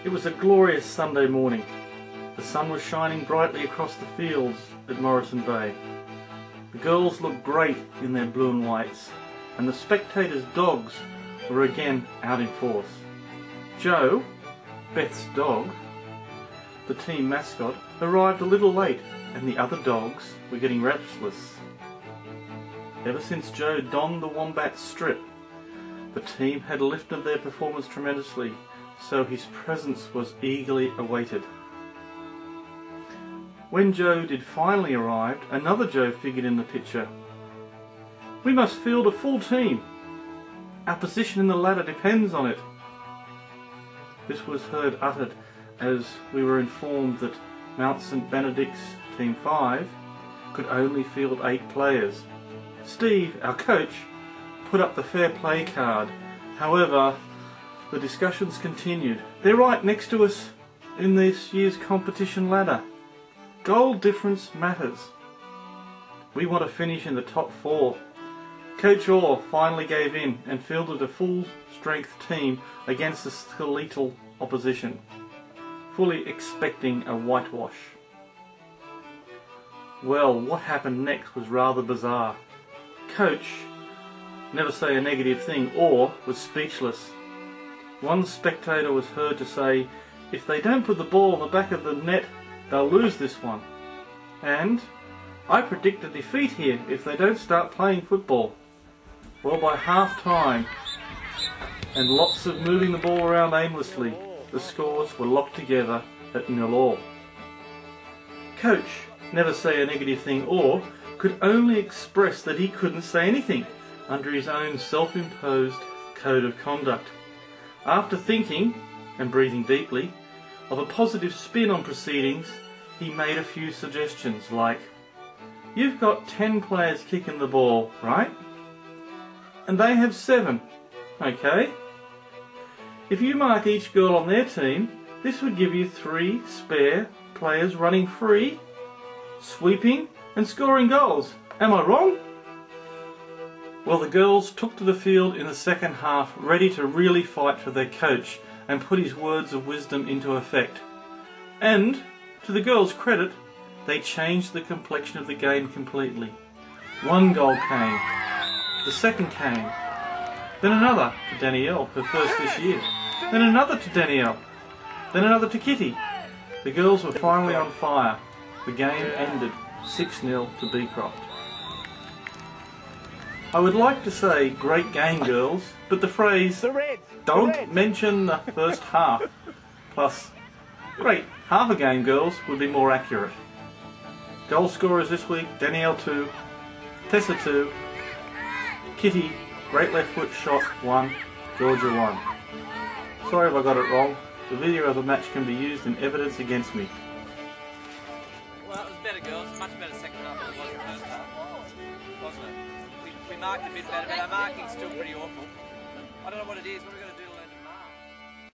It was a glorious Sunday morning. The sun was shining brightly across the fields at Morrison Bay. The girls looked great in their blue and whites, and the spectators' dogs were again out in force. Joe, Beth's dog, the team mascot, arrived a little late, and the other dogs were getting restless. Ever since Joe donned the wombat strip, the team had lifted their performance tremendously, so his presence was eagerly awaited. When Joe did finally arrive, another Joe figured in the picture. "We must field a full team. Our position in the ladder depends on it." This was heard uttered as we were informed that Mount St Benedict's Team 5 could only field 8 players. Steve, our coach, put up the fair play card. However, the discussions continued. "They're right next to us in this year's competition ladder. Goal difference matters. We want to finish in the top 4. Coach Orr finally gave in and fielded a full-strength team against the skeletal opposition, fully expecting a whitewash. Well, what happened next was rather bizarre. Coach, never say a negative thing, Orr was speechless. One spectator was heard to say, "If they don't put the ball in the back of the net, they'll lose this one. And I predict a defeat here if they don't start playing football." Well, by half time and lots of moving the ball around aimlessly, the scores were locked together at 0-0. Coach, never say a negative thing, or could only express that he couldn't say anything under his own self-imposed code of conduct. After thinking, and breathing deeply, of a positive spin on proceedings, he made a few suggestions like, "You've got 10 players kicking the ball, right? And they have 7, okay? If you mark each girl on their team, this would give you 3 spare players running free, sweeping and scoring goals. Am I wrong?" Well, the girls took to the field in the second half, ready to really fight for their coach and put his words of wisdom into effect. And, to the girls' credit, they changed the complexion of the game completely. 1 goal came, the second came, then another to Danielle, her first this year, then another to Danielle, then another to Kitty. The girls were finally on fire. The game ended 6-0 to Beecroft. I would like to say "great game, girls," but the phrase "don't mention the first half" plus "great half a game, girls" would be more accurate. Goal scorers this week: Danielle 2, Tessa 2, Kitty, great left foot shot 1, Georgia 1. Sorry if I got it wrong. The video of the match can be used in evidence against me. Well, it was better, girls. Much better second half than it was the first half. Wasn't it? We marked a bit better, but our marking's still pretty awful. I don't know what it is.